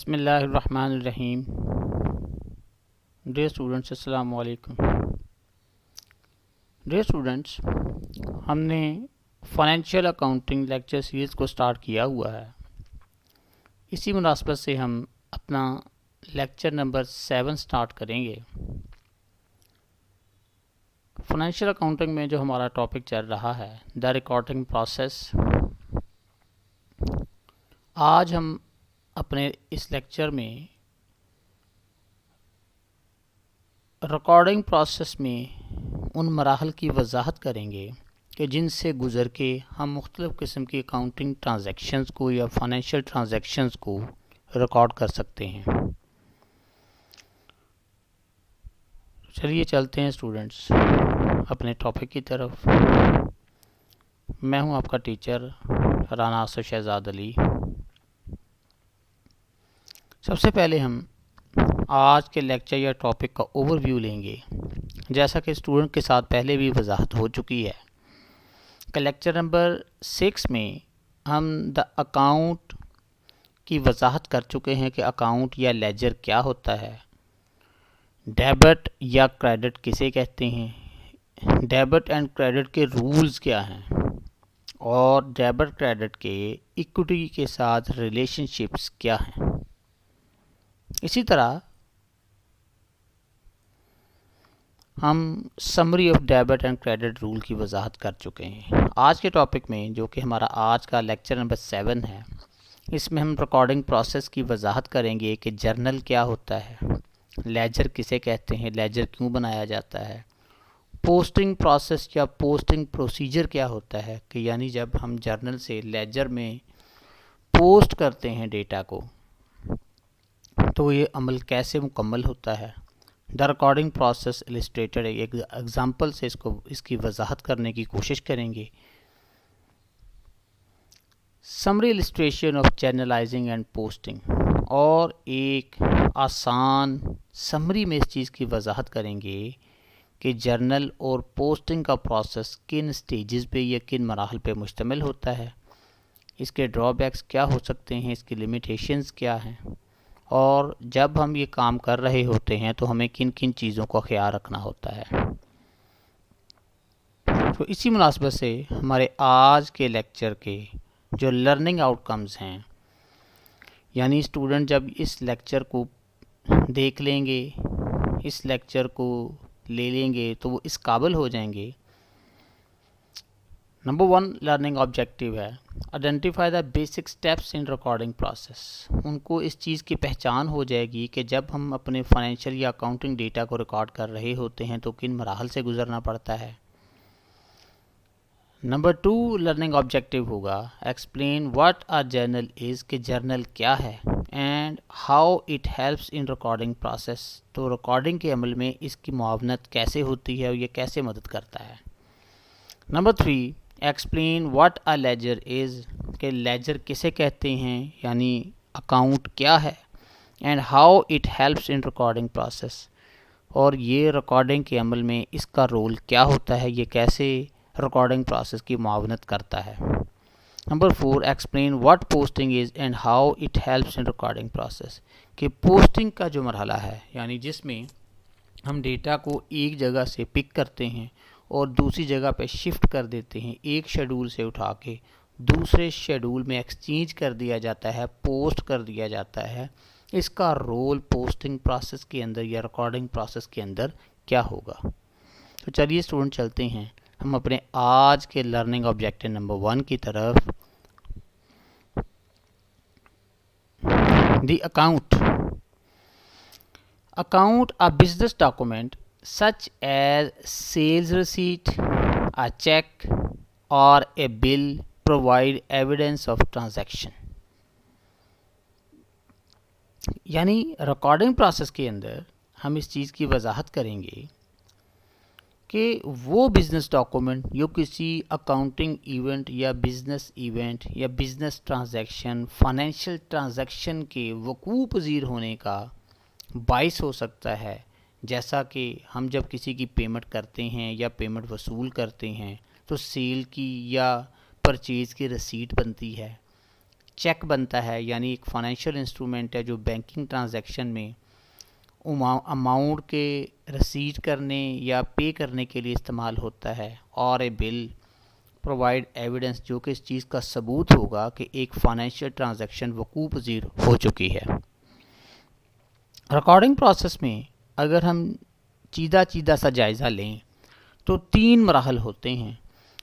बिस्मिल्लाहिर्रहमानिर्रहीम। Dear students, अस्सलाम वालेकुम। डियर स्टूडेंट्स, हमने फाइनेंशियल अकाउंटिंग लेक्चर सीरीज़ को स्टार्ट किया हुआ है। इसी मुनासबत से हम अपना लेक्चर नंबर 7 स्टार्ट करेंगे। फाइनेंशियल अकाउंटिंग में जो हमारा टॉपिक चल रहा है, द रिकॉर्डिंग प्रोसेस। आज हम अपने इस लेक्चर में रिकॉर्डिंग प्रोसेस में उन मराहल की वजाहत करेंगे कि जिनसे गुज़र के हम मुख्तलिफ़ किस्म की अकाउंटिंग ट्रांजैक्शंस को या फाइनेंशियल ट्रांजैक्शंस को रिकॉर्ड कर सकते हैं। चलिए चलते हैं स्टूडेंट्स अपने टॉपिक की तरफ। मैं हूं आपका टीचर राना आसिफ शहजाद अली। सबसे पहले हम आज के लेक्चर या टॉपिक का ओवरव्यू लेंगे। जैसा कि स्टूडेंट के साथ पहले भी वजाहत हो चुकी है कि लेक्चर नंबर 6 में हम द अकाउंट की वजाहत कर चुके हैं कि अकाउंट या लेजर क्या होता है, डेबिट या क्रेडिट किसे कहते हैं, डेबिट एंड क्रेडिट के रूल्स क्या हैं और डेबिट क्रेडिट के इक्विटी के साथ रिलेशनशिप्स क्या हैं। इसी तरह हम summary of debit and credit rule की वजाहत कर चुके हैं। आज के टॉपिक में जो कि हमारा आज का लेक्चर नंबर 7 है, इसमें हम रिकॉर्डिंग प्रोसेस की वजाहत करेंगे कि जर्नल क्या होता है, लेजर किसे कहते हैं, लेजर क्यों बनाया जाता है, पोस्टिंग प्रोसेस या पोस्टिंग प्रोसीजर क्या होता है कि यानी जब हम जर्नल से लेजर में पोस्ट करते हैं डेटा को तो ये अमल कैसे मुकम्मल होता है। द रिकॉर्डिंग प्रोसेस इलिस्ट्रेटेड एक एग्जांपल से इसकी वजाहत करने की कोशिश करेंगे। Summary illustration of journalising and posting, और एक आसान समरी में इस चीज़ की वजाहत करेंगे कि जर्नल और पोस्टिंग का प्रोसेस किन स्टेजेस पे या किन मराहल पे मुश्तमिल होता है, इसके ड्रॉबैक्स क्या हो सकते हैं, इसकी लिमिटेशंस क्या हैं, और जब हम ये काम कर रहे होते हैं तो हमें किन किन चीज़ों का ख्याल रखना होता है। तो इसी मुनासबत से हमारे आज के लेक्चर के जो लर्निंग आउटकम्स हैं, यानी स्टूडेंट जब इस लेक्चर को देख लेंगे, इस लेक्चर को ले लेंगे तो वो इस काबिल हो जाएंगे। नंबर 1 लर्निंग ऑब्जेक्टिव है identify the basic steps in recording process. उनको इस चीज़ की पहचान हो जाएगी कि जब हम अपने फाइनेंशियल या अकाउंटिंग डेटा को रिकॉर्ड कर रहे होते हैं तो किन मराहल से गुजरना पड़ता है। नंबर 2 लर्निंग ऑब्जेक्टिव होगा explain what a journal is, कि जर्नल क्या है, and how it helps in recording process, तो रिकॉर्डिंग के अमल में इसकी मुआवनत कैसे होती है और ये कैसे मदद करता है। Number 3 explain what a laser is, के लेजर किसे कहते हैं यानी अकाउंट क्या है, and how it helps in recording process, और ये रिकॉर्डिंग के अमल में इसका रोल क्या होता है, ये कैसे रिकॉर्डिंग प्रोसेस की मुआवनत करता है। Number 4 explain what posting is and how it helps in recording process, कि पोस्टिंग का जो मरहला है यानी जिसमें हम डेटा को एक जगह से पिक करते हैं और दूसरी जगह पे शिफ्ट कर देते हैं, एक शेड्यूल से उठा के दूसरे शेड्यूल में एक्सचेंज कर दिया जाता है, पोस्ट कर दिया जाता है, इसका रोल पोस्टिंग प्रोसेस के अंदर या रिकॉर्डिंग प्रोसेस के अंदर क्या होगा। तो चलिए स्टूडेंट चलते हैं हम अपने आज के लर्निंग ऑब्जेक्टिव नंबर 1 की तरफ। The account a business document such as sales receipt, a check or a bill provide evidence of transaction। यानी रिकॉर्डिंग प्रोसेस के अंदर हम इस चीज़ की वजाहत करेंगे कि वो बिज़नेस डॉक्यूमेंट जो किसी अकाउंटिंग इवेंट या बिज़नेस ट्रांजैक्शन, फाइनेंशियल ट्रांजैक्शन के वकूअ पज़ीर होने का बाइस हो सकता है। जैसा कि हम जब किसी की पेमेंट करते हैं या पेमेंट वसूल करते हैं तो सेल की या परचेज़ की रसीट बनती है, चेक बनता है, यानी एक फाइनेंशियल इंस्ट्रूमेंट है जो बैंकिंग ट्रांजैक्शन में अमाउंट के रिसीट करने या पे करने के लिए इस्तेमाल होता है, और ए बिल प्रोवाइड एविडेंस, जो कि इस चीज़ का सबूत होगा कि एक फाइनेंशियल ट्रांजैक्शन वकूफ़ पज़ीर हो चुकी है। रिकॉर्डिंग प्रोसेस में अगर हम चीदा सा जायज़ा लें तो 3 मराहल होते हैं,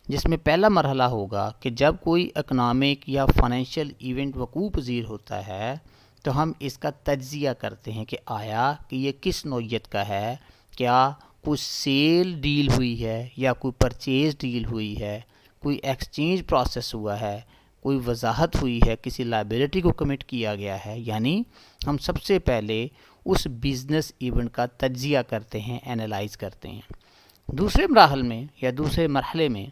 जिसमें पहला मरहला होगा कि जब कोई इकनॉमिक या फाइनेंशियल इवेंट वकूफ़ पज़ीर होता है तो हम इसका तज्ज़िया करते हैं कि आया कि ये किस नौइयत का है, क्या कोई सेल डील हुई है या कोई परचेज़ डील हुई है, कोई एक्सचेंज प्रोसेस हुआ है, कोई वजाहत हुई है, किसी लायबिलिटी को कमिट किया गया है। यानी हम सबसे पहले उस बिज़नेस इवेंट का तज्ज़िया करते हैं, एनालाइज करते हैं। दूसरे मराहल में या दूसरे मरहले में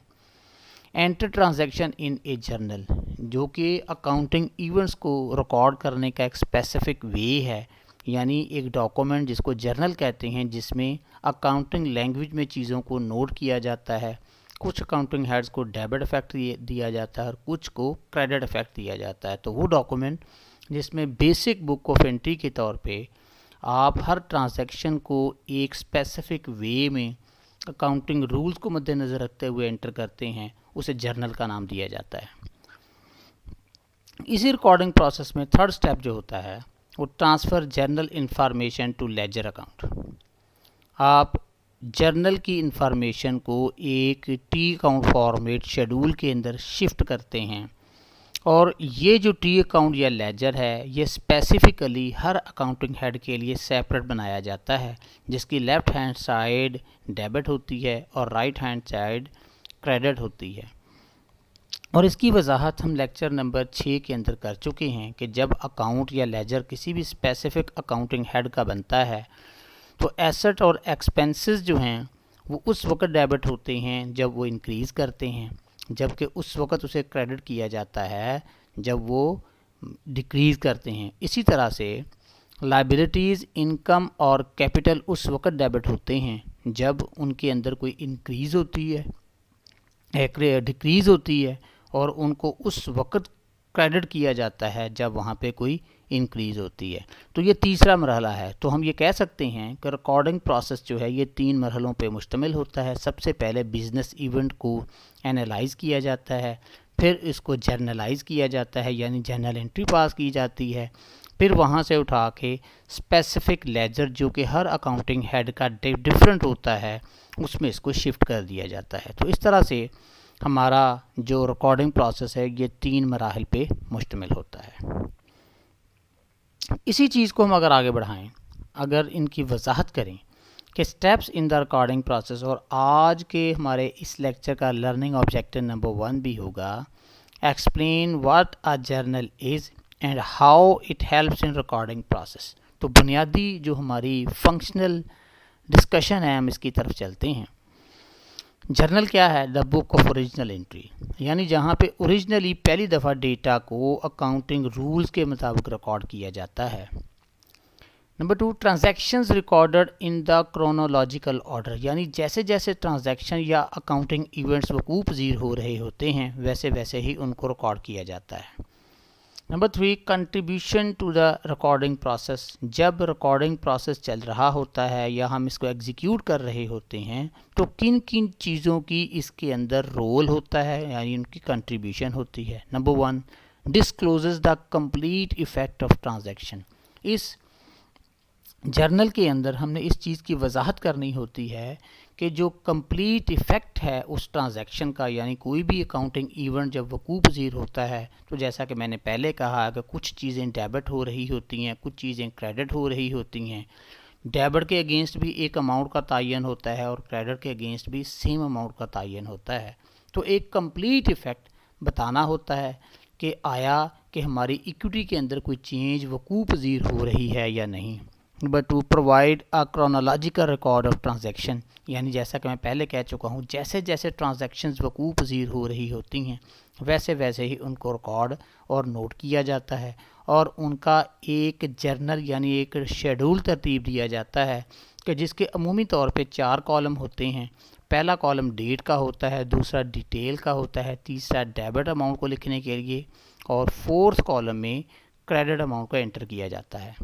enter transaction in A journal, जो कि अकाउंटिंग इवेंट्स को रिकॉर्ड करने का एक स्पेसिफिक वे है, यानी एक डॉक्यूमेंट जिसको जर्नल कहते हैं, जिसमें अकाउंटिंग लैंग्वेज में चीज़ों को नोट किया जाता है। कुछ अकाउंटिंग हेड्स को डेबिट इफेक्ट दिया जाता है और कुछ को क्रेडिट इफेक्ट दिया जाता है। तो वो डॉक्यूमेंट जिसमें बेसिक बुक ऑफ एंट्री के तौर पे आप हर ट्रांजैक्शन को एक स्पेसिफिक वे में अकाउंटिंग रूल्स को मद्देनज़र रखते हुए एंटर करते हैं, उसे जर्नल का नाम दिया जाता है। इसी रिकॉर्डिंग प्रोसेस में थर्ड स्टेप जो होता है वो transfer journal information to ledger account. आप जर्नल की इंफॉर्मेशन को एक टी अकाउंट फॉर्मेट शेड्यूल के अंदर शिफ्ट करते हैं, और ये जो टी अकाउंट या लेजर है ये स्पेसिफ़िकली हर अकाउंटिंग हेड के लिए सेपरेट बनाया जाता है, जिसकी लेफ़्ट हैंड साइड डेबिट होती है और राइट हैंड साइड क्रेडिट होती है। और इसकी वजाहत हम लेक्चर नंबर 6 के अंदर कर चुके हैं कि जब अकाउंट या लेजर किसी भी स्पेसिफिक अकाउंटिंग हेड का बनता है तो एसेट और एक्सपेंसेस जो हैं वो उस वक्त डेबिट होते हैं जब वो इंक्रीज़ करते हैं, जबकि उस वक्त उसे क्रेडिट किया जाता है जब वो डिक्रीज़ करते हैं। इसी तरह से लायबिलिटीज़, इनकम और कैपिटल उस वक्त डेबिट होते हैं जब उनके अंदर कोई इंक्रीज़ होती है, डिक्रीज़ होती है, और उनको उस वक्त क्रेडिट किया जाता है जब वहाँ पे कोई इंक्रीज़ होती है। तो ये तीसरा मरहला है। तो हम ये कह सकते हैं कि रिकॉर्डिंग प्रोसेस जो है ये 3 मरहलों पे मुश्तमिल होता है। सबसे पहले बिज़नेस इवेंट को एनालाइज़ किया जाता है, फिर इसको जर्नलाइज़ किया जाता है, यानी जर्नल एंट्री पास की जाती है, फिर वहाँ से उठा के स्पेसिफिक लेजर जो कि हर अकाउंटिंग हेड का डिफरेंट होता है उसमें इसको शिफ्ट कर दिया जाता है। तो इस तरह से हमारा जो रिकॉर्डिंग प्रोसेस है ये 3 मराहल पे मुश्तमिल होता है। इसी चीज़ को हम अगर आगे बढ़ाएं, अगर इनकी वजाहत करें कि steps in the recording process, और आज के हमारे इस लेक्चर का लर्निंग ऑब्जेक्टिव नंबर 1 भी होगा explain what a journal is and how it helps in recording process. तो बुनियादी जो हमारी फंक्शनल डिस्कशन है हम इसकी तरफ चलते हैं। जर्नल क्या है? The book of original entry, यानी जहाँ पे ओरिजिनली पहली दफ़ा डेटा को अकाउंटिंग रूल्स के मुताबिक रिकॉर्ड किया जाता है। Number 2, transactions recorded in the chronological order, यानी जैसे जैसे ट्रांजैक्शन या अकाउंटिंग इवेंट्स वकूफ़ पज़ीर हो रहे होते हैं वैसे वैसे ही उनको रिकॉर्ड किया जाता है। Number 3, contribution to the recording process, जब रिकॉर्डिंग प्रोसेस चल रहा होता है या हम इसको एग्जीक्यूट कर रहे होते हैं तो किन किन चीज़ों की इसके अंदर रोल होता है, यानी उनकी कंट्रीब्यूशन होती है। Number 1, discloses the complete effect of transaction, इस जर्नल के अंदर हमने इस चीज़ की वजाहत करनी होती है कि जो कंप्लीट इफ़ेक्ट है उस ट्रांजैक्शन का, यानी कोई भी अकाउंटिंग इवेंट जब वकूफ़ पज़ीर होता है तो जैसा कि मैंने पहले कहा कि कुछ चीज़ें डेबिट हो रही होती हैं, कुछ चीज़ें क्रेडिट हो रही होती हैं। डेबिट के अगेंस्ट भी एक अमाउंट का तयन होता है और क्रेडिट के अगेंस्ट भी सेम अमाउंट का तयन होता है। तो एक कंप्लीट इफ़ेक्ट बताना होता है कि आया कि हमारी इक्विटी के अंदर कोई चेंज वकूफ़ पज़ीर हो रही है या नहीं। Number 2, provide a chronological record of transaction, यानी जैसा कि मैं पहले कह चुका हूँ जैसे जैसे ट्रांजैक्शंस वकूफ़ पज़ीर हो रही होती हैं वैसे वैसे ही उनको रिकॉर्ड और नोट किया जाता है, और उनका एक जर्नल यानी एक शेड्यूल तरतीब दिया जाता है कि जिसके अमूमी तौर पे 4 कॉलम होते हैं। पहला कॉलम डेट का होता है, दूसरा डिटेल का होता है, तीसरा डेबिट अमाउंट को लिखने के लिए, और फोर्थ कॉलम में क्रेडिट अमाउंट को एंटर किया जाता है।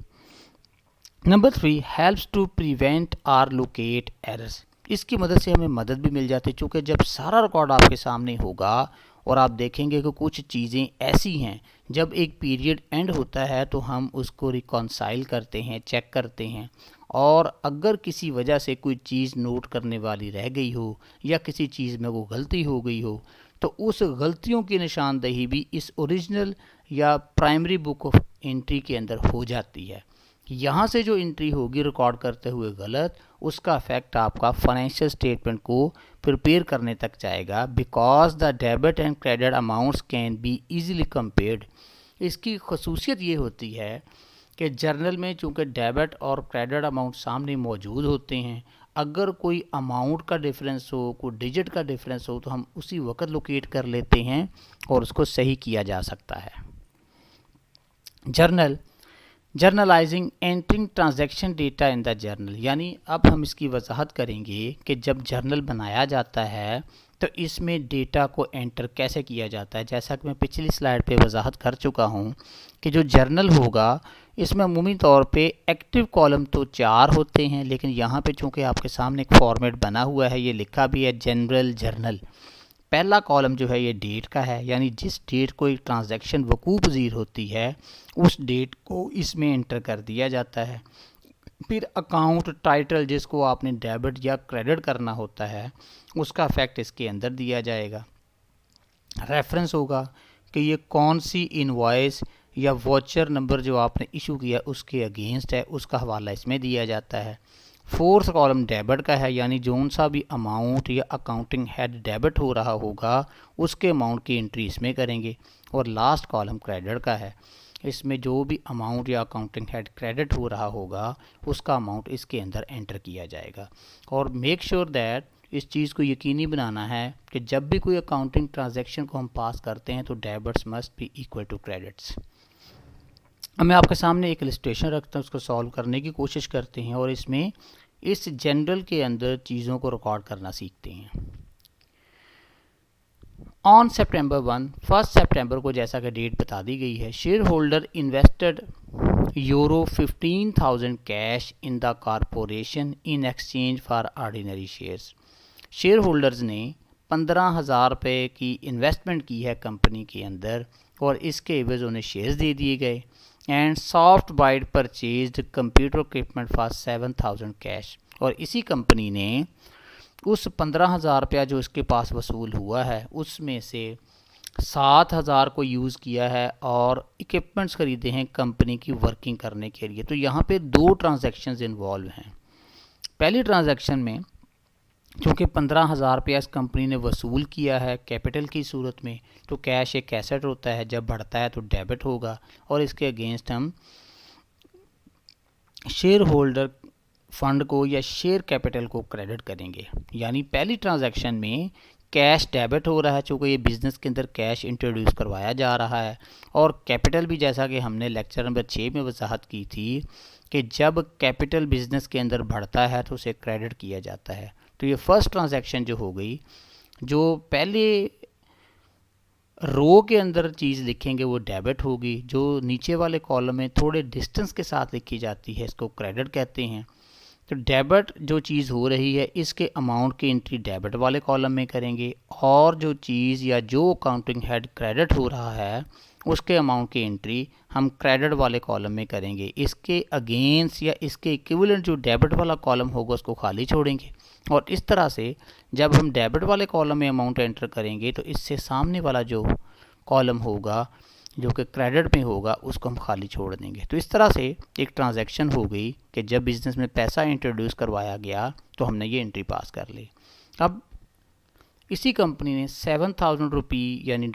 Number 3 helps to prevent or locate errors. इसकी मदद से हमें मदद भी मिल जाती है, चूँकि जब सारा रिकॉर्ड आपके सामने होगा और आप देखेंगे कि कुछ चीज़ें ऐसी हैं जब एक पीरियड एंड होता है तो हम उसको रिकॉन्साइल करते हैं, चेक करते हैं, और अगर किसी वजह से कोई चीज़ नोट करने वाली रह गई हो या किसी चीज़ में वो गलती हो गई हो तो उस गलतियों की निशानदेही भी इस ओरिजिनल या प्राइमरी बुक ऑफ एंट्री के अंदर हो जाती है। यहाँ से जो एंट्री होगी रिकॉर्ड करते हुए गलत, उसका इफेक्ट आपका फाइनेंशियल स्टेटमेंट को प्रिपेयर करने तक जाएगा, because the debit and credit amounts can be easily compared. इसकी खसूसियत ये होती है कि जर्नल में चूँकि डेबिट और क्रेडिट अमाउंट सामने मौजूद होते हैं, अगर कोई अमाउंट का डिफरेंस हो, कोई डिजिट का डिफरेंस हो, तो हम उसी वक्त लोकेट कर लेते हैं और उसको सही किया जा सकता है। Journalising entering transaction data in the journal, यानी अब हम इसकी वजाहत करेंगे कि जब जर्नल बनाया जाता है तो इसमें डेटा को एंटर कैसे किया जाता है। जैसा कि मैं पिछली स्लाइड पे वजाहत कर चुका हूँ कि जो जर्नल होगा इसमें अमूमी तौर पे एक्टिव कॉलम तो 4 होते हैं, लेकिन यहाँ पे चूँकि आपके सामने एक फॉर्मेट बना हुआ है, ये लिखा भी है जनरल जर्नल। पहला कॉलम जो है ये डेट का है, यानी जिस डेट को एक ट्रांजैक्शन वकूफ़ पज़ीर होती है उस डेट को इसमें एंटर कर दिया जाता है। फिर अकाउंट टाइटल जिसको आपने डेबिट या क्रेडिट करना होता है उसका फैक्ट इसके अंदर दिया जाएगा। रेफरेंस होगा कि ये कौन सी इनवॉइस या वॉचर नंबर जो आपने इशू किया उसके अगेंस्ट है, उसका हवाला इसमें दिया जाता है। फोर्थ कॉलम डेबिट का है, यानी जोन सा भी अमाउंट या अकाउंटिंग हेड डेबिट हो रहा होगा उसके अमाउंट की एंट्री इसमें करेंगे। और लास्ट कॉलम क्रेडिट का है, इसमें जो भी अमाउंट या अकाउंटिंग हेड क्रेडिट हो रहा होगा उसका अमाउंट इसके अंदर एंटर किया जाएगा। और मेक श्योर दैट इस चीज़ को यकीनी बनाना है कि जब भी कोई अकाउंटिंग ट्रांजैक्शन को हम पास करते हैं तो debits must be equal to credits. अब मैं आपके सामने एक इलस्ट्रेशन रखता हूँ, उसको सॉल्व करने की कोशिश करते हैं और इसमें इस जनरल के अंदर चीज़ों को रिकॉर्ड करना सीखते हैं। ऑन सितंबर 1 सितंबर को जैसा कि डेट बता दी गई है, share holder invested euro 15,000 cash in the corporation in exchange for ordinary shares. Share holders ने 15,000 रुपये की इन्वेस्टमेंट की है कंपनी के अंदर और इसके एवज उन्हें शेयर्स दे दिए गए। And Soft Byte purchased computer equipment for 7,000 cash, और इसी कंपनी ने उस 15,000 रुपया जो इसके पास वसूल हुआ है उसमें से 7,000 को यूज़ किया है और इक्विपमेंट्स ख़रीदे हैं कंपनी की वर्किंग करने के लिए। तो यहाँ पे 2 ट्रांजैक्शंस इन्वॉल्व हैं। पहली ट्रांजैक्शन में क्योंकि 15,000 रुपया इस कंपनी ने वसूल किया है कैपिटल की सूरत में, तो कैश एक एसेट होता है, जब बढ़ता है तो डेबिट होगा और इसके अगेंस्ट हम शेयर होल्डर फंड को या शेयर कैपिटल को क्रेडिट करेंगे। यानी पहली ट्रांजैक्शन में कैश डेबिट हो रहा है चूँकि ये बिज़नेस के अंदर कैश इंट्रोड्यूस करवाया जा रहा है, और कैपिटल भी जैसा कि हमने लेक्चर नंबर 6 में वजाहत की थी कि जब कैपिटल बिज़नेस के अंदर बढ़ता है तो उसे क्रेडिट किया जाता है। तो ये फर्स्ट ट्रांजैक्शन जो हो गई, जो पहले रो के अंदर चीज़ लिखेंगे वो डेबिट होगी, जो नीचे वाले कॉलम में थोड़े डिस्टेंस के साथ लिखी जाती है इसको क्रेडिट कहते हैं। तो डेबिट जो चीज़ हो रही है इसके अमाउंट की एंट्री डेबिट वाले कॉलम में करेंगे, और जो चीज़ या जो अकाउंटिंग हेड क्रेडिट हो रहा है उसके अमाउंट की एंट्री हम क्रेडिट वाले कॉलम में करेंगे। इसके अगेंस्ट या इसके इक्विवेलेंट जो डेबिट वाला कॉलम होगा उसको खाली छोड़ेंगे, और इस तरह से जब हम डेबिट वाले कॉलम में अमाउंट एंटर करेंगे तो इससे सामने वाला जो कॉलम होगा जो कि क्रेडिट में होगा उसको हम खाली छोड़ देंगे। तो इस तरह से एक ट्रांजैक्शन हो गई कि जब बिज़नेस में पैसा इंट्रोड्यूस करवाया गया तो हमने ये एंट्री पास कर ली। अब इसी कंपनी ने 7,000 रुपी यानी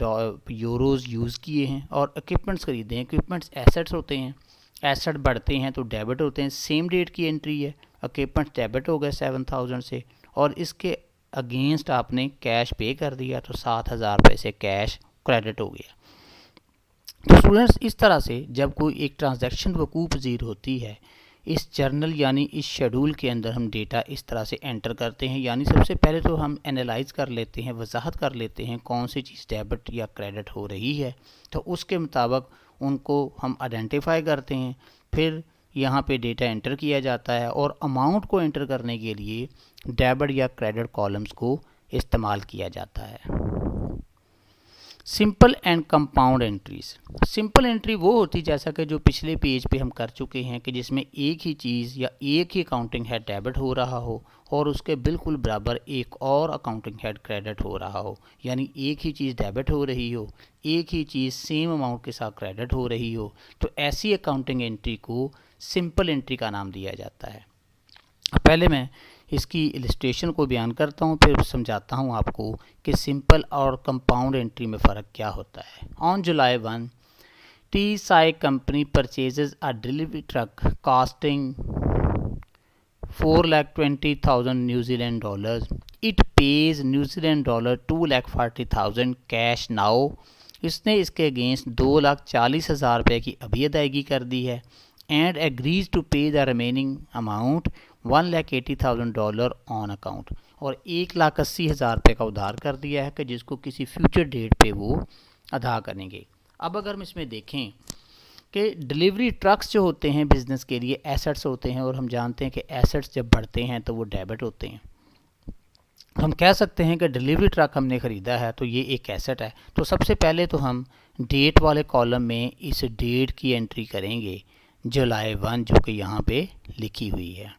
यूरोज़ यूज़ किए हैं और इक्विपमेंट्स खरीदे हैं। इक्विपमेंट्स एसेट्स होते हैं, एसेट बढ़ते हैं तो डेबिट होते हैं। सेम डेट की एंट्री है, इक्विपमेंट्स डेबिट हो गए 7,000 से, और इसके अगेंस्ट आपने कैश पे कर दिया तो 7,000 रुपये से कैश क्रेडिट हो गया। तो स्टूडेंट्स, इस तरह से जब कोई एक ट्रांजैक्शन वकूफ़ पज़ीर होती है इस जर्नल यानी इस शेड्यूल के अंदर हम डेटा इस तरह से एंटर करते हैं। यानी सबसे पहले तो हम एनालाइज कर लेते हैं, वजाहत कर लेते हैं कौन सी चीज़ डेबिट या क्रेडिट हो रही है, तो उसके मुताबिक उनको हम आइडेंटिफाई करते हैं। फिर यहाँ पे डेटा एंटर किया जाता है और अमाउंट को एंटर करने के लिए डेबिट या क्रेडिट कॉलम्स को इस्तेमाल किया जाता है। Simple and compound entries. Simple entry वो होती जैसा कि जो पिछले पेज पे हम कर चुके हैं कि जिसमें एक ही चीज़ या एक ही अकाउंटिंग हेड डेबिट हो रहा हो और उसके बिल्कुल बराबर एक और अकाउंटिंग हेड क्रेडिट हो रहा हो। यानी एक ही चीज़ डेबिट हो रही हो, एक ही चीज़ सेम अमाउंट के साथ क्रेडिट हो रही हो, तो ऐसी अकाउंटिंग एंट्री को सिंपल एंट्री का नाम दिया जाता है। पहले मैं इसकी इलस्ट्रेशन को बयान करता हूँ, फिर समझाता हूँ आपको कि सिंपल और कंपाउंड एंट्री में फ़र्क क्या होता है। On July 1, TSI company purchases a delivery truck costing $420,000 New Zealand dollars. It pays New Zealand dollar $240,000 cash now. इसने इसके अगेंस्ट $240,000 रुपये की अभी अदायगी कर दी है। एंड एग्रीज टू पे the remaining amount $180,000 on account. और 1,80,000 रुपये का उधार कर दिया है कि जिसको किसी फ्यूचर डेट पे वो अदा करेंगे। अब अगर हम इसमें देखें कि डिलीवरी ट्रक्स जो होते हैं बिज़नेस के लिए एसेट्स होते हैं, और हम जानते हैं कि एसेट्स जब बढ़ते हैं तो वो डेबिट होते हैं। हम कह सकते हैं कि डिलीवरी ट्रक हमने ख़रीदा है तो ये एक एसेट है। तो सबसे पहले तो हम डेट वाले कॉलम में इस डेट की एंट्री करेंगे जुलाई 1, जो कि यहाँ पे लिखी हुई है।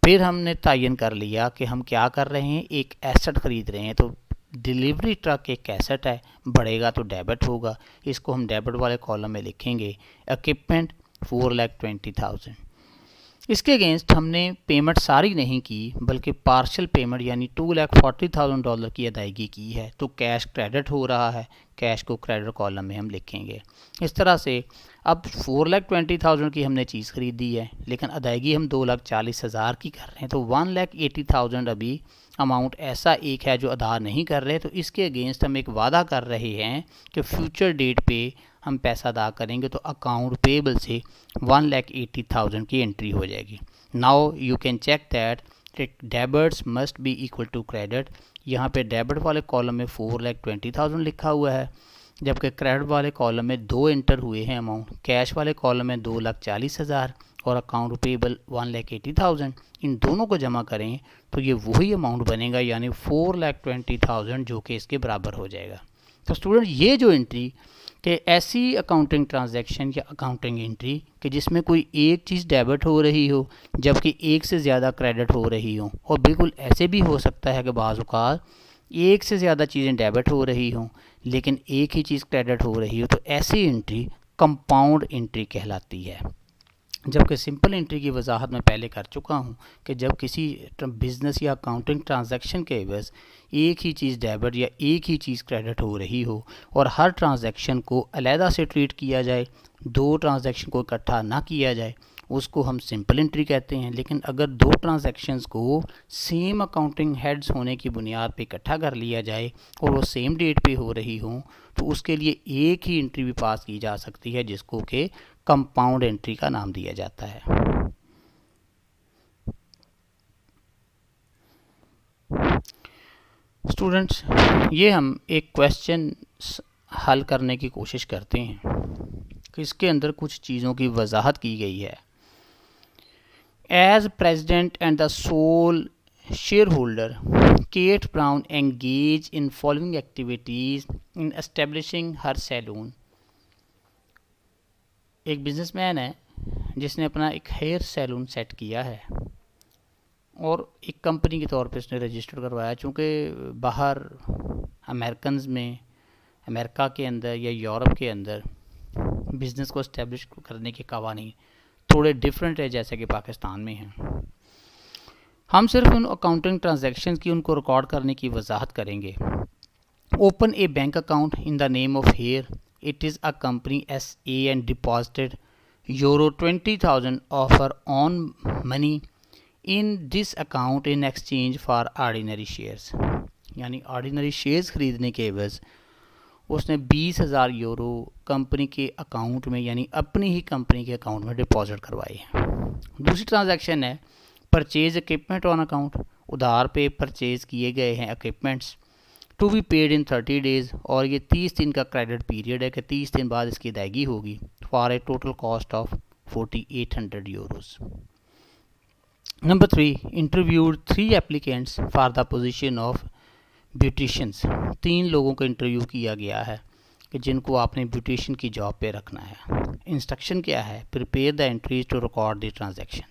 फिर हमने तयन कर लिया कि हम क्या कर रहे हैं, एक एसेट ख़रीद रहे हैं। तो डिलीवरी ट्रक एक एसेट है, बढ़ेगा तो डेबिट होगा, इसको हम डेबिट वाले कॉलम में लिखेंगे। इक्विपमेंट 4,20,000। इसके अगेंस्ट हमने पेमेंट सारी नहीं की बल्कि पार्शियल पेमेंट यानी $240,000 की अदायगी की है, तो कैश क्रेडिट हो रहा है, कैश को क्रेडिट कॉलम में हम लिखेंगे। इस तरह से अब 4,20,000 की हमने चीज़ खरीदी है लेकिन अदायगी हम 2,40,000 की कर रहे हैं, तो 1,80,000 अभी अमाउंट ऐसा एक है जो अदा नहीं कर रहे। तो इसके अगेंस्ट हम एक वादा कर रहे हैं कि फ्यूचर डेट पे हम पैसा अदा करेंगे, तो अकाउंट पेबल से 1,80,000 की एंट्री हो जाएगी। Now you can check that debits must be equal to credit. यहाँ पे डेबिट वाले कॉलम में 4,20,000 लिखा हुआ है, जबकि क्रेडिट वाले कॉलम में 2 एंटर हुए हैं अमाउंट। कैश वाले कॉलम में 2,40,000 और अकाउंट पेबल 1,80,000। इन दोनों को जमा करें तो ये वही अमाउंट बनेगा, यानी 4,20,000 जो कि इसके बराबर हो जाएगा। तो स्टूडेंट, ये जो एंट्री कि ऐसी अकाउंटिंग ट्रांजैक्शन या अकाउंटिंग एंट्री कि जिसमें कोई एक चीज़ डेबिट हो रही हो जबकि एक से ज़्यादा क्रेडिट हो रही हो, और बिल्कुल ऐसे भी हो सकता है कि बाज़ औक़ात एक से ज़्यादा चीज़ें डेबिट हो रही हों लेकिन एक ही चीज़ क्रेडिट हो रही हो, तो ऐसी एंट्री कंपाउंड एंट्री कहलाती है। जबकि सिंपल एंट्री की वजाहत मैं पहले कर चुका हूँ कि जब किसी बिज़नेस या अकाउंटिंग ट्रांजैक्शन के एवज़ एक ही चीज़ डेबिट या एक ही चीज़ क्रेडिट हो रही हो और हर ट्रांजैक्शन को अलहदा से ट्रीट किया जाए, 2 ट्रांजैक्शन को इकट्ठा ना किया जाए, उसको हम सिंपल एंट्री कहते हैं। लेकिन अगर 2 ट्रांजैक्शंस को सेम अकाउंटिंग हेड्स होने की बुनियाद पे इकट्ठा कर लिया जाए और वो सेम डेट पे हो रही हो, तो उसके लिए एक ही एंट्री भी पास की जा सकती है जिसको कि कंपाउंड एंट्री का नाम दिया जाता है। स्टूडेंट्स, ये हम एक क्वेश्चन हल करने की कोशिश करते हैं कि इसके अंदर कुछ चीज़ों की वजाहत की गई है। As president and the sole shareholder, Kate Brown engaged in following activities in establishing her saloon. एक बिजनेसमैन है जिसने अपना एक हेयर सैलून सेट किया है और एक कंपनी के तौर पे उसने रजिस्टर करवाया। चूँकि बाहर अमेरिका के अंदर या यूरोप के अंदर बिज़नेस को इस्टेब्लिश करने के कवानीन थोड़े डिफरेंट है जैसे कि पाकिस्तान में हैं। हम सिर्फ उन अकाउंटिंग ट्रांजैक्शन की उनको रिकॉर्ड करने की वजाहत करेंगे। Open a bank account in the name of Hair, It Is a company SA and deposited €20,000 of her own money in this account in exchange for ordinary shares. यानी ordinary shares ख़रीदने के एवज़ उसने €20,000 company के account में यानी अपनी ही company के account में डिपॉजिट करवाए हैं। दूसरी ट्रांजैक्शन है परचेज इक्विपमेंट ऑन अकाउंट, उधार पे परचेज किए गए हैं equipments, to be paid in 30 days, और ये 30 दिन का क्रेडिट पीरियड है कि 30 दिन बाद इसकी अदायगी होगी, for a total cost of 4800 euros. Number 3, interviewed 3 applicants for the position of beauticians. 3 लोगों का इंटरव्यू किया गया है कि जिनको आपने ब्यूटिशियन की जॉब पे रखना है। इंस्ट्रक्शन क्या है? Prepare the entries to record the transaction.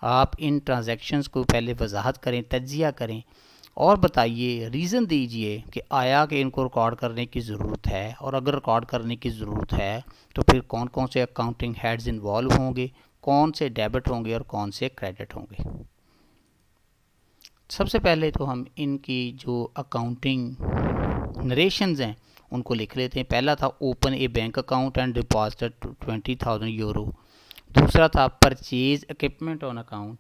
आप इन ट्रांजैक्शंस को पहले वजाहत करें, तज्जिया करें और बताइए, रीज़न दीजिए कि आया कि इनको रिकॉर्ड करने की ज़रूरत है, और अगर रिकॉर्ड करने की ज़रूरत है तो फिर कौन कौन से अकाउंटिंग हेड्स इन्वॉल्व होंगे, कौन से डेबिट होंगे और कौन से क्रेडिट होंगे। सबसे पहले तो हम इनकी जो अकाउंटिंग नरेशंस हैं उनको लिख लेते हैं। पहला था open a bank account and deposit 20,000 euro. दूसरा था purchase equipment on account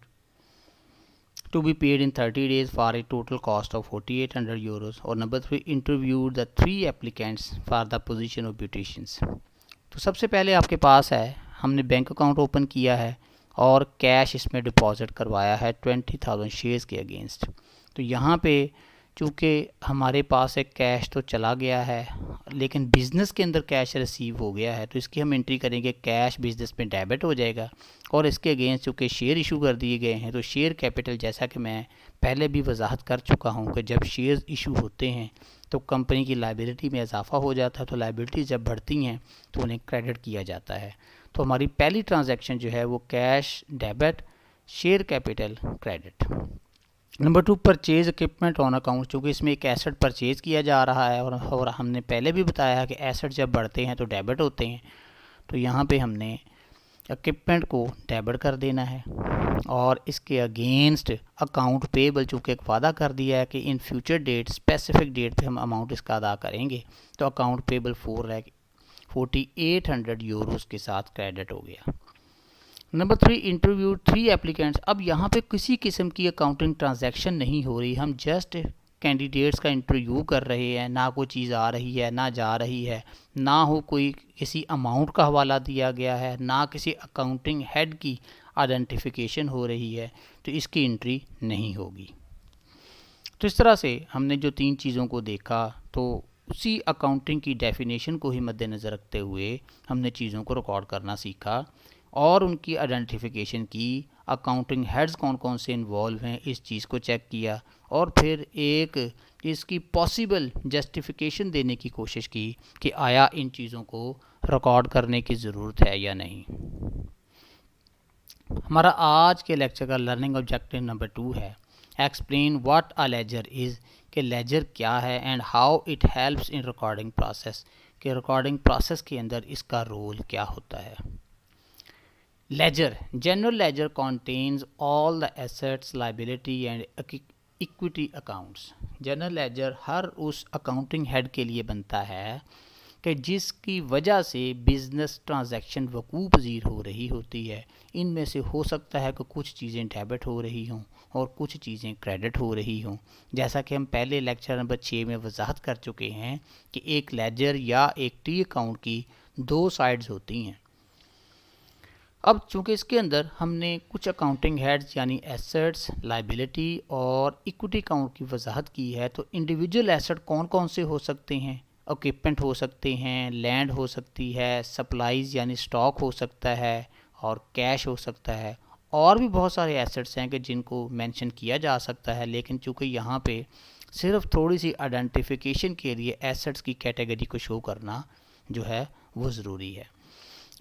to be paid in 30 days for a total cost of 4800 euros. और number 3, interviewed the 3 applicants for the position of beauticians. तो सबसे पहले आपके पास है, हमने bank account open किया है और कैश इसमें डिपॉजिट करवाया है 20,000 शेयर्स के अगेंस्ट। तो यहाँ पे चूँकि हमारे पास एक कैश तो चला गया है लेकिन बिज़नेस के अंदर कैश रिसीव हो गया है, तो इसकी हम एंट्री करेंगे कैश बिज़नेस में डेबिट हो जाएगा, और इसके अगेंस्ट चूँकि शेयर इशू कर दिए गए हैं तो शेयर कैपिटल, जैसा कि मैं पहले भी वजाहत कर चुका हूँ कि जब शेयर इशू होते हैं तो कंपनी की लायबिलिटी में इजाफा हो जाता है, तो लायबिलिटी जब बढ़ती हैं तो उन्हें क्रेडिट किया जाता है। तो हमारी पहली ट्रांजैक्शन जो है वो cash debit, share capital credit. Number 2, purchase equipment on account. चूँकि इसमें एक एसेट परचेज किया जा रहा है और हमने पहले भी बताया है कि एसेट जब बढ़ते हैं तो डेबिट होते हैं, तो यहाँ पे हमने इक्विपमेंट को डेबिट कर देना है और इसके अगेंस्ट अकाउंट पेबल, चूँकि एक वादा कर दिया है कि in future date specific date पे हम अमाउंट इसका अदा करेंगे, तो अकाउंट पेबल 4800 यूरोज़ के साथ क्रेडिट हो गया। Number 3, interview 3 applicants. अब यहाँ पे किसी किस्म की अकाउंटिंग ट्रांजैक्शन नहीं हो रही, हम जस्ट कैंडिडेट्स का इंटरव्यू कर रहे हैं, ना कोई चीज़ आ रही है ना जा रही है, ना हो कोई किसी अमाउंट का हवाला दिया गया है, ना किसी अकाउंटिंग हेड की आइडेंटिफिकेशन हो रही है, तो इसकी एंट्री नहीं होगी। तो इस तरह से हमने जो 3 चीज़ों को देखा, तो उसी अकाउंटिंग की डेफिनेशन को ही मद्देनज़र रखते हुए हमने चीज़ों को रिकॉर्ड करना सीखा और उनकी आइडेंटिफिकेशन की, अकाउंटिंग हेड्स कौन कौन से इन्वॉल्व हैं इस चीज़ को चेक किया, और फिर एक इसकी पॉसिबल जस्टिफिकेशन देने की कोशिश की कि आया इन चीज़ों को रिकॉर्ड करने की ज़रूरत है या नहीं। हमारा आज के लेक्चर का लर्निंग ऑब्जेक्टिव नंबर 2 है explain what a laser is, कि लेजर क्या है and how it helps in recording process, कि रिकॉर्डिंग प्रोसेस के अंदर इसका रोल क्या होता है। Ledger, general ledger contains all the assets, liability and equity accounts. General ledger हर उस अकाउंटिंग हेड के लिए बनता है कि जिसकी वजह से बिज़नेस ट्रांजैक्शन वकूफ़ पज़ीर हो रही होती है। इनमें से हो सकता है कि कुछ चीज़ें डेबिट हो रही हों और कुछ चीज़ें क्रेडिट हो रही हों, जैसा कि हम पहले लेक्चर नंबर 6 में वजाहत कर चुके हैं कि एक लेजर या एक टी अकाउंट की 2 साइड्स होती हैं। अब चूँकि इसके अंदर हमने कुछ अकाउंटिंग हेड्स यानी एसेट्स, लाइबिलिटी और इक्विटी अकाउंट की वजाहत की है, तो इंडिविजुअल एसेट कौन कौन से हो सकते हैं? इक्विपमेंट हो सकते हैं, लैंड हो सकती है, सप्लाईज़ यानी स्टॉक हो सकता है और कैश हो सकता है, और भी बहुत सारे एसेट्स हैं कि जिनको मेंशन किया जा सकता है, लेकिन चूँकि यहाँ पे सिर्फ थोड़ी सी आइडेंटिफिकेशन के लिए एसेट्स की कैटेगरी को शो करना जो है वो ज़रूरी है।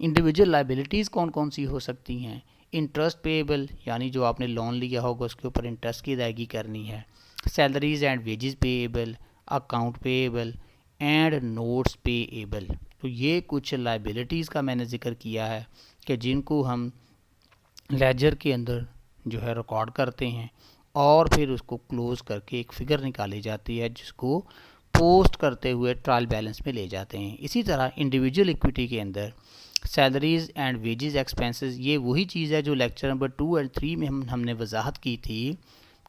इंडिविजुअल लाइबिलिटीज़ कौन कौन सी हो सकती हैं? इंटरेस्ट पेएबल, यानी जो आपने लोन लिया होगा उसके ऊपर इंटरेस्ट की अदायगी करनी है। Salaries and wages payable, account payable and notes payable. तो ये कुछ लाइबिलिटीज़ का मैंने जिक्र किया है कि जिनको हम लेजर के अंदर जो है रिकॉर्ड करते हैं और फिर उसको क्लोज़ करके एक फ़िगर निकाली जाती है जिसको पोस्ट करते हुए ट्रायल बैलेंस में ले जाते हैं। इसी तरह इंडिविजुअल इक्विटी के अंदर सैलरीज़ एंड वेजेस एक्सपेंसेस, ये वही चीज़ है जो लेक्चर नंबर 2 और 3 में हमने वजाहत की थी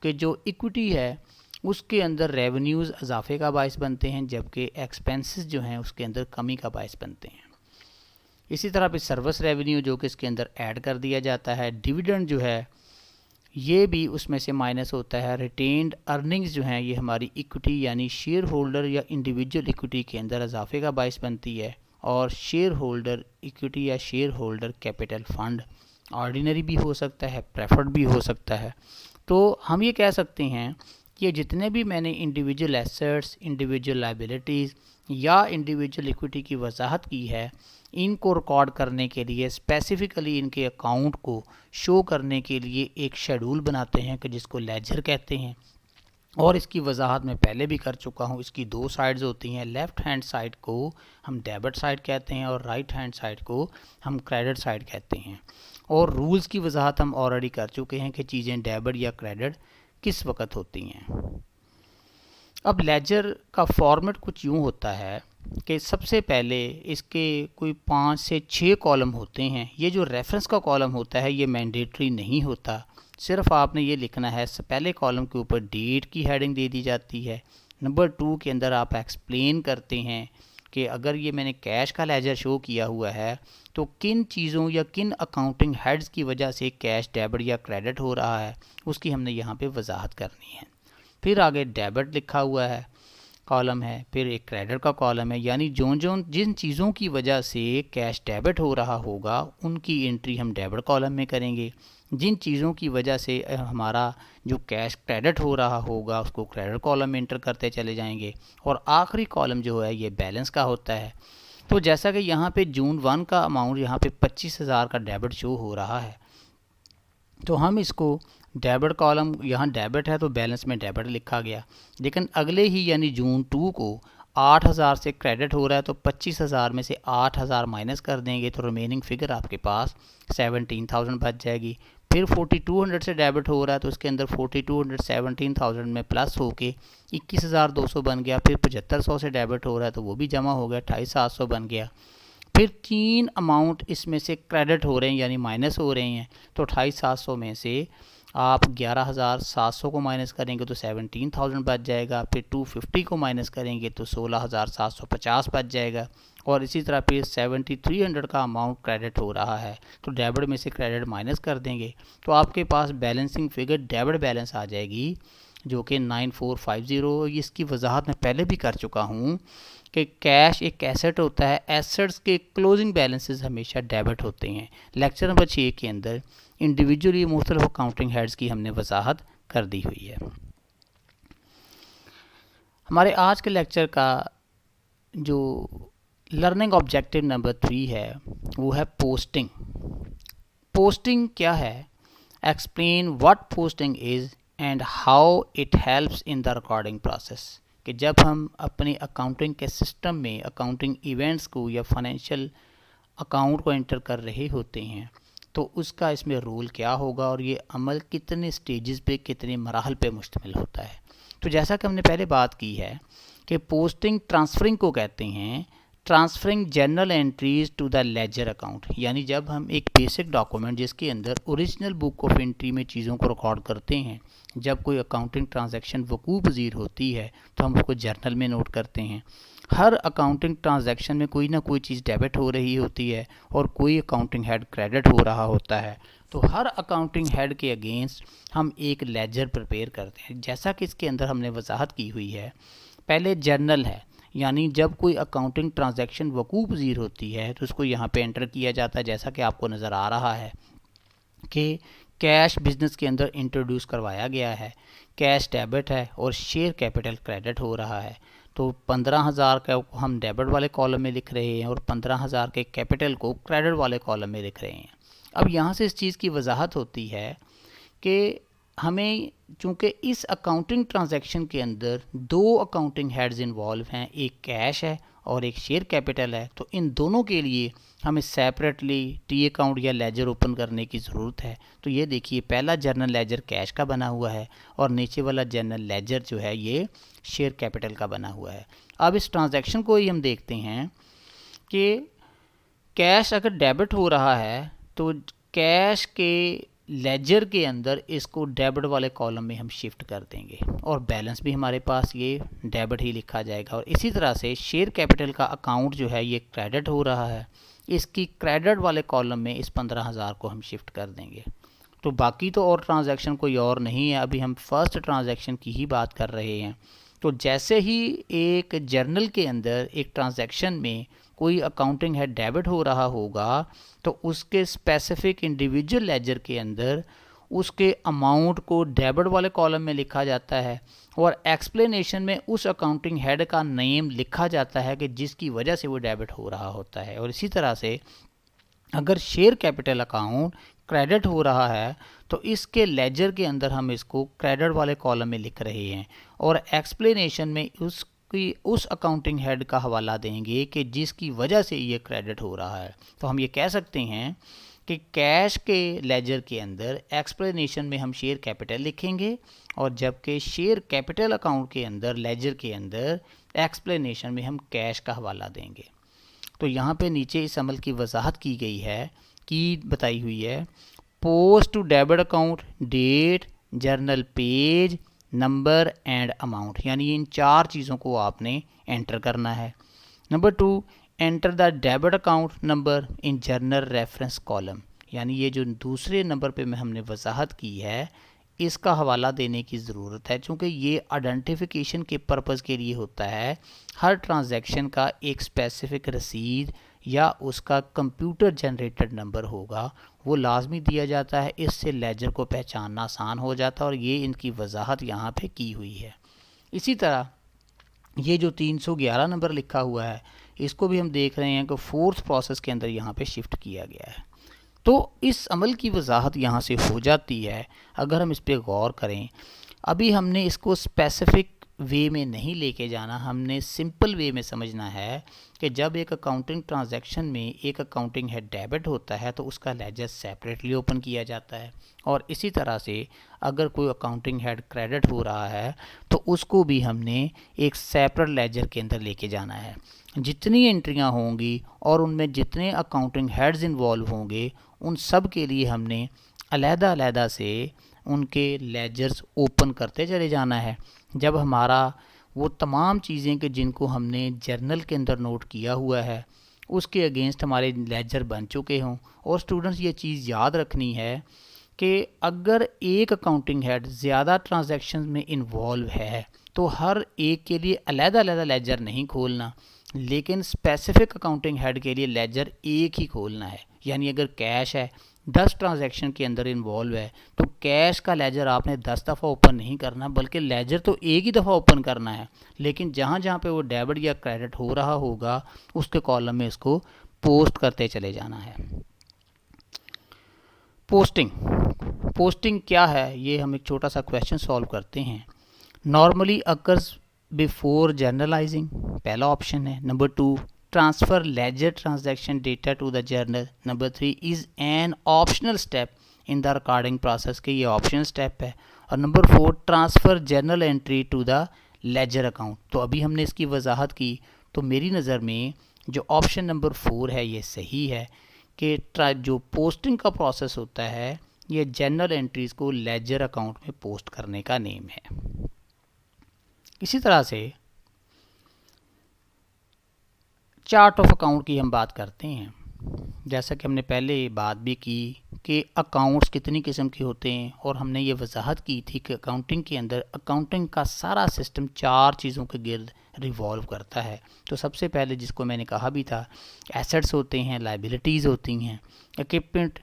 कि जो इक्विटी है उसके अंदर रेवेन्यूज़ इजाफे का बायस बनते हैं, जबकि एक्सपेंसेस जो हैं उसके अंदर कमी का बायस बनते हैं। इसी तरह पे सर्विस रेवेन्यू जो कि इसके अंदर ऐड कर दिया जाता है। डिविडेंड जो है ये भी उसमें से माइनस होता है। रिटेन्ड अर्निंग्स जो हैं ये हमारी इक्विटी यानी शेयर होल्डर या इंडिविजुअल इक्विटी के अंदर इजाफे का बायस बनती है। और शेयर होल्डर इक्विटी या share holder capital fund ordinary भी हो सकता है, प्रेफर्ड भी हो सकता है। तो हम ये कह सकते हैं कि जितने भी मैंने इंडिविजुअल एसेट्स, इंडिविजुअल लायबिलिटीज़ या इंडिविजुअल इक्विटी की वजाहत की है, इनको रिकॉर्ड करने के लिए स्पेसिफ़िकली इनके अकाउंट को शो करने के लिए एक शेड्यूल बनाते हैं कि जिसको लेजर कहते हैं। और इसकी वजाहत मैं पहले भी कर चुका हूँ। इसकी दो साइड्स होती हैं। लेफ़्ट हैंड साइड को हम डेबिट साइड कहते हैं और राइट हैंड साइड को हम क्रेडिट साइड कहते हैं। और रूल्स की वजाहत हम ऑलरेडी कर चुके हैं कि चीज़ें डेबिट या क्रेडिट किस वक्त होती हैं। अब लेजर का फॉर्मेट कुछ यूँ होता है कि सबसे पहले इसके कोई 5 से 6 कॉलम होते हैं। ये जो रेफरेंस का कॉलम होता है ये मैंडेटरी नहीं होता, सिर्फ आपने ये लिखना है। पहले कॉलम के ऊपर डेट की हेडिंग दे दी जाती है। नंबर 2 के अंदर आप एक्सप्लेन करते हैं कि अगर ये मैंने कैश का लेजर शो किया हुआ है तो किन चीज़ों या किन अकाउंटिंग हेड्स की वजह से कैश डेबिट या क्रेडिट हो रहा है, उसकी हमने यहाँ पे वजाहत करनी है। फिर आगे डेबिट लिखा हुआ है कॉलम है, फिर एक क्रेडिट का कॉलम है, यानी जिन चीज़ों की वजह से कैश डेबिट हो रहा होगा उनकी एंट्री हम डेबिट कॉलम में करेंगे। जिन चीज़ों की वजह से हमारा जो कैश क्रेडिट हो रहा होगा उसको क्रेडिट कॉलम में एंटर करते चले जाएंगे। और आखिरी कॉलम जो है ये बैलेंस का होता है। तो जैसा कि यहाँ पे जून 1 का अमाउंट यहाँ पे 25,000 का डेबिट शो हो रहा है, तो हम इसको डेबिट कॉलम, यहाँ डेबिट है तो बैलेंस में डेबिट लिखा गया। लेकिन अगले ही यानी जून 2 को 8,000 से क्रेडिट हो रहा है तो 25,000 में से 8,000 माइनस कर देंगे तो रिमेनिंग फिगर आपके पास 17,000 बच जाएगी। फिर 4200 से डेबिट हो रहा है तो उसके अंदर 4200 17,000 में प्लस होके 21,200 बन गया। फिर 7500 से डेबिट हो रहा है तो वो भी जमा हो गया, 28,700 बन गया। फिर 3 अमाउंट इसमें से क्रेडिट हो रहे हैं यानी माइनस हो रहे हैं, तो 28,700 में से आप 11,700 को माइनस करेंगे तो 17,000 बच जाएगा। फिर 250 को माइनस करेंगे तो 16,750 बच जाएगा। और इसी तरह फिर 7,300 का अमाउंट क्रेडिट हो रहा है तो डेबिट में से क्रेडिट माइनस कर देंगे तो आपके पास बैलेंसिंग फिगर डेबिट बैलेंस आ जाएगी जो कि 9450। इसकी वजाहत मैं पहले भी कर चुका हूँ कि कैश एक एसेट होता है, एसेट्स के क्लोजिंग बैलेंसेस हमेशा डेबिट होते हैं। लेक्चर नंबर 6 के अंदर इंडिविजुअली मुख्तलिफ अकाउंटिंग हेड्स की हमने वजाहत कर दी हुई है। हमारे आज के लेक्चर का जो लर्निंग ऑब्जेक्टिव नंबर 3 है वो है पोस्टिंग। पोस्टिंग क्या है? Explain what posting is and how it helps in the recording process. कि जब हम अपने अकाउंटिंग के सिस्टम में अकाउंटिंग इवेंट्स को या फाइनेंशियल अकाउंट को एंटर कर रहे होते हैं तो उसका इसमें रोल क्या होगा और ये अमल कितने स्टेजेस पे, कितने मराहल पे मुश्तमिल होता है। तो जैसा कि हमने पहले बात की है कि पोस्टिंग ट्रांसफरिंग को कहते हैं, transferring general entries to the ledger account. यानी जब हम एक बेसिक डॉक्यूमेंट जिसके अंदर ओरिजिनल बुक ऑफ एंट्री में चीज़ों को रिकॉर्ड करते हैं, जब कोई अकाउंटिंग ट्रांजैक्शन वकूअ पज़ीर होती है तो हम उसको जर्नल में नोट करते हैं। हर अकाउंटिंग ट्रांजैक्शन में कोई ना कोई चीज़ डेबिट हो रही होती है और कोई अकाउंटिंग हेड क्रेडिट हो रहा होता है। तो हर अकाउंटिंग हेड के अगेंस्ट हम एक लेजर प्रिपेयर करते हैं। जैसा कि इसके अंदर हमने वजाहत की हुई है, पहले जर्नल है, यानी जब कोई अकाउंटिंग ट्रांजैक्शन वकूअ पज़ीर होती है तो उसको यहाँ पे एंटर किया जाता है। जैसा कि आपको नज़र आ रहा है कि कैश बिजनेस के अंदर इंट्रोड्यूस करवाया गया है, कैश डेबिट है और शेयर कैपिटल क्रेडिट हो रहा है। तो 15,000 का हम डेबिट वाले कॉलम में लिख रहे हैं और 15,000 के कैपिटल को क्रेडिट वाले कॉलम में लिख रहे हैं। अब यहाँ से इस चीज़ की वजाहत होती है कि हमें, चूँकि इस अकाउंटिंग ट्रांजैक्शन के अंदर 2 अकाउंटिंग हेड्स इन्वॉल्व हैं, एक कैश है और एक शेयर कैपिटल है, तो इन दोनों के लिए हमें सेपरेटली टी अकाउंट या लेजर ओपन करने की ज़रूरत है। तो ये देखिए, पहला जर्नल लेजर कैश का बना हुआ है और नीचे वाला जर्नल लेजर जो है ये शेयर कैपिटल का बना हुआ है। अब इस ट्रांजैक्शन को ही हम देखते हैं कि कैश अगर डेबिट हो रहा है तो कैश के लेजर के अंदर इसको डेबिट वाले कॉलम में हम शिफ्ट कर देंगे और बैलेंस भी हमारे पास ये डेबिट ही लिखा जाएगा। और इसी तरह से शेयर कैपिटल का अकाउंट जो है ये क्रेडिट हो रहा है इसकी क्रेडिट वाले कॉलम में इस 15,000 को हम शिफ्ट कर देंगे। तो बाकी तो और ट्रांजैक्शन कोई और नहीं है, अभी हम फर्स्ट ट्रांजैक्शन की ही बात कर रहे हैं। तो जैसे ही एक जर्नल के अंदर एक ट्रांजैक्शन में कोई अकाउंटिंग हेड डेबिट हो रहा होगा तो उसके स्पेसिफिक इंडिविजुअल लेजर के अंदर उसके अमाउंट को डेबिट वाले कॉलम में लिखा जाता है और एक्सप्लेनेशन में उस अकाउंटिंग हेड का नेम लिखा जाता है कि जिसकी वजह से वो डेबिट हो रहा होता है। और इसी तरह से अगर शेयर कैपिटल अकाउंट क्रेडिट हो रहा है तो इसके लेजर के अंदर हम इसको क्रेडिट वाले कॉलम में लिख रहे हैं और एक्सप्लेनेशन में उस अकाउंटिंग हेड का हवाला देंगे कि जिसकी वजह से ये क्रेडिट हो रहा है। तो हम ये कह सकते हैं कि कैश के लेजर के अंदर एक्सप्लेनेशन में हम शेयर कैपिटल लिखेंगे और जबकि शेयर कैपिटल अकाउंट के अंदर लेजर के अंदर एक्सप्लेनेशन में हम कैश का हवाला देंगे। तो यहाँ पे नीचे इस अमल की वजाहत की गई है कि बताई हुई है post to debit account date journal page number and amount, यानी इन 4 चीज़ों को आपने एंटर करना है। Number 2 enter the debit account number in journal reference column, यानी ये जो दूसरे नंबर पे में हमने वजाहत की है इसका हवाला देने की ज़रूरत है, क्योंकि ये आइडेंटिफिकेशन के पर्पज़ के लिए होता है। हर ट्रांजैक्शन का एक स्पेसिफिक रसीद या उसका कंप्यूटर जनरेटेड नंबर होगा, वो लाजमी दिया जाता है। इससे लेजर को पहचानना आसान हो जाता है और ये इनकी वजाहत यहाँ पे की हुई है। इसी तरह ये जो 311 नंबर लिखा हुआ है इसको भी हम देख रहे हैं कि फोर्थ प्रोसेस के अंदर यहाँ पे शिफ्ट किया गया है। तो इस अमल की वजाहत यहाँ से हो जाती है अगर हम इस पर गौर करें। अभी हमने इसको स्पेसिफिक वे में नहीं लेके जाना, हमने सिंपल वे में समझना है कि जब एक अकाउंटिंग ट्रांजैक्शन में एक अकाउंटिंग हेड डेबिट होता है तो उसका लेजर सेपरेटली ओपन किया जाता है और इसी तरह से अगर कोई अकाउंटिंग हेड क्रेडिट हो रहा है तो उसको भी हमने एक सेपरेट लेजर के अंदर लेके जाना है। जितनी एंट्रियां होंगी और उनमें जितने अकाउंटिंग हेड्स इन्वॉल्व होंगे उन सब के लिए हमने अलहदा से उनके लेजर्स ओपन करते चले जाना है। जब हमारा वो तमाम चीज़ें कि जिनको हमने जर्नल के अंदर नोट किया हुआ है उसके अगेंस्ट हमारे लेजर बन चुके हों। और स्टूडेंट्स ये चीज़ याद रखनी है कि अगर एक अकाउंटिंग हेड ज़्यादा ट्रांजैक्शंस में इन्वॉल्व है तो हर एक के लिए अलहदा लेजर नहीं खोलना, लेकिन स्पेसिफिक अकाउंटिंग हेड के लिए लेजर एक ही खोलना है। यानी अगर कैश है 10 ट्रांजैक्शन के अंदर इन्वॉल्व है तो कैश का लेजर आपने 10 दफ़ा ओपन नहीं करना, बल्कि लेजर तो एक ही दफ़ा ओपन करना है, लेकिन जहाँ जहाँ पे वो डेबिट या क्रेडिट हो रहा होगा उसके कॉलम में इसको पोस्ट करते चले जाना है। पोस्टिंग क्या है ये हम एक छोटा सा क्वेश्चन सॉल्व करते हैं। नॉर्मली अकर्स बिफोर जर्नलाइजिंग, पहला ऑप्शन है। Number 2 transfer ledger transaction data to the journal. Number 3 is an optional step in the recording process के, ये ऑप्शनल स्टेप है। और number 4 transfer journal entry to the ledger account. तो अभी हमने इसकी वजाहत की तो मेरी नज़र में जो ऑप्शन नंबर 4 है ये सही है कि जो पोस्टिंग का प्रोसेस होता है ये जर्नल एंट्रीज़ को लेजर अकाउंट में पोस्ट करने का नेम है। इसी तरह से चार्ट ऑफ अकाउंट की हम बात करते हैं। जैसा कि हमने पहले बात भी की कि अकाउंट्स कितनी किस्म के होते हैं और हमने ये वजाहत की थी कि अकाउंटिंग के अंदर अकाउंटिंग का सारा सिस्टम 4 चीज़ों के गिर्द रिवॉल्व करता है। तो सबसे पहले जिसको मैंने कहा भी था, एसेट्स होते हैं, लाइबिलिटीज़ होती हैं, इक्विपमेंट,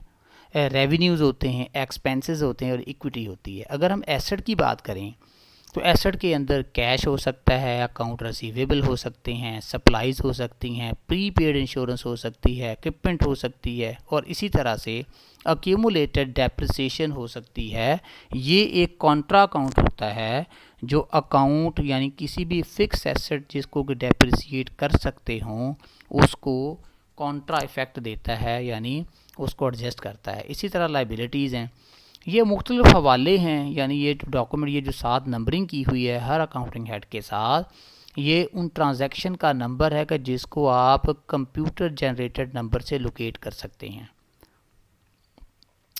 रेवेन्यूज़ होते हैं, एक्सपेंसेस होते हैं और इक्विटी होती है। अगर हम एसेट की बात करें तो एसेट के अंदर कैश हो सकता है, अकाउंट रिसीवेबल हो सकते हैं, सप्लाईज हो सकती हैं, प्रीपेड इंश्योरेंस हो सकती है, इक्विपमेंट हो सकती है और इसी तरह से अक्यूमुलेटेड डेप्रिसिएशन हो सकती है। ये एक कॉन्ट्रा अकाउंट होता है जो अकाउंट यानी किसी भी फिक्स एसेट जिसको डेप्रिसिएट कर सकते हों उसको कॉन्ट्रा इफेक्ट देता है, यानी उसको एडजस्ट करता है। इसी तरह लाइबिलिटीज़ हैं, ये मुख्तलिफ हवाले हैं, यानी ये डॉक्यूमेंट ये जो 7 नंबरिंग की हुई है हर अकाउंटिंग हेड के साथ, ये उन ट्रांजैक्शन का नंबर है कि जिसको आप कंप्यूटर जनरेटेड नंबर से लोकेट कर सकते हैं।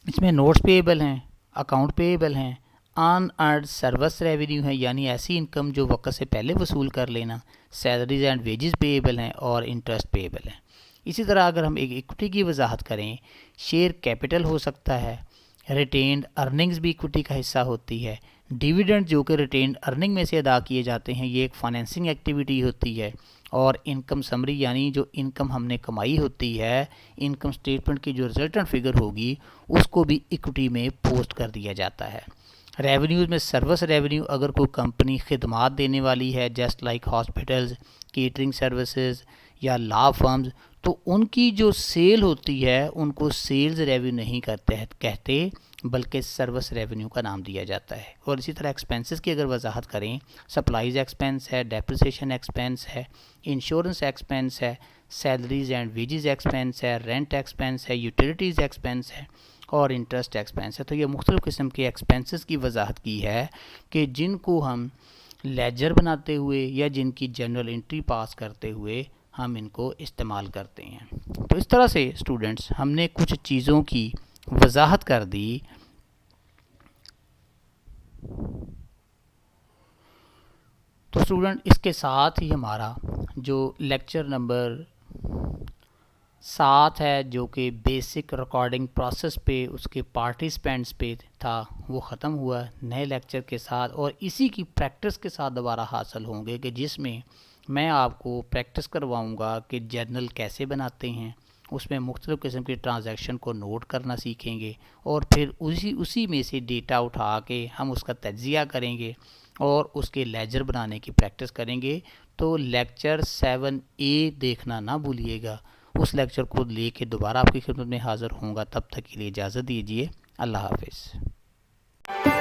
इसमें नोट्स पेएबल हैं, अकाउंट पेएबल हैं, अनअर्न्ड सर्विस रेवेन्यू है यानी ऐसी इनकम जो वक्त से पहले वसूल कर लेना, सैलरीज एंड वेजेस पेएबल हैं और इंटरेस्ट पेएबल हैं। इसी तरह अगर हम एक इक्विटी की वजाहत करें, शेयर कैपिटल हो सकता है, रिटेन्ड अर्निंग्स भी इक्विटी का हिस्सा होती है, डिविडेंड जो कि रिटेन्ड अर्निंग में से अदा किए जाते हैं, ये एक फाइनेंसिंग एक्टिविटी होती है, और इनकम समरी यानी जो इनकम हमने कमाई होती है, इनकम स्टेटमेंट की जो रिजल्टेंट फिगर होगी उसको भी इक्विटी में पोस्ट कर दिया जाता है। रेवेन्यूज़ में सर्विस रेवेन्यू, अगर कोई कंपनी खिदमात देने वाली है just like hospitals, catering services या लॉ फर्म्स, तो उनकी जो सेल होती है उनको सेल्स रेवेन्यू नहीं कहते बल्कि सर्विस रेवेन्यू का नाम दिया जाता है। और इसी तरह एक्सपेंसेस की अगर वजाहत करें, सप्लाईज एक्सपेंस है, डेप्रिसिएशन एक्सपेंस है, इंश्योरेंस एक्सपेंस है, सैलरीज एंड वेजेस एक्सपेंस है, रेंट एक्सपेंस है, यूटिलिटीज़ एक्सपेंस है और इंटरेस्ट एक्सपेंस है। तो ये मुख्तलिफ़ किस्म के एक्सपेंसेस की वजाहत की है कि जिनको हम लेजर बनाते हुए या जिनकी जनरल एंट्री पास करते हुए हम इनको इस्तेमाल करते हैं। तो इस तरह से स्टूडेंट्स हमने कुछ चीज़ों की वजाहत कर दी। तो स्टूडेंट इसके साथ ही हमारा जो लेक्चर नंबर 7 है जो कि बेसिक रिकॉर्डिंग प्रोसेस पे उसके पार्टिसिपेंट्स पे था, वो ख़त्म हुआ नए लेक्चर के साथ, और इसी की प्रैक्टिस के साथ दोबारा हासिल होंगे कि जिसमें मैं आपको प्रैक्टिस करवाऊंगा कि जर्नल कैसे बनाते हैं, उसमें मुख्तलिफ़ किस्म के ट्रांजैक्शन को नोट करना सीखेंगे और फिर उसी में से डेटा उठा के हम उसका तज्जिया करेंगे और उसके लेजर बनाने की प्रैक्टिस करेंगे। तो लेक्चर 7A देखना ना भूलिएगा। उस लेक्चर को लेके दोबारा आपकी खिदमत में हाज़िर होऊंगा। तब तक के लिए इजाज़त दीजिए। अल्लाह हाफ़िज़।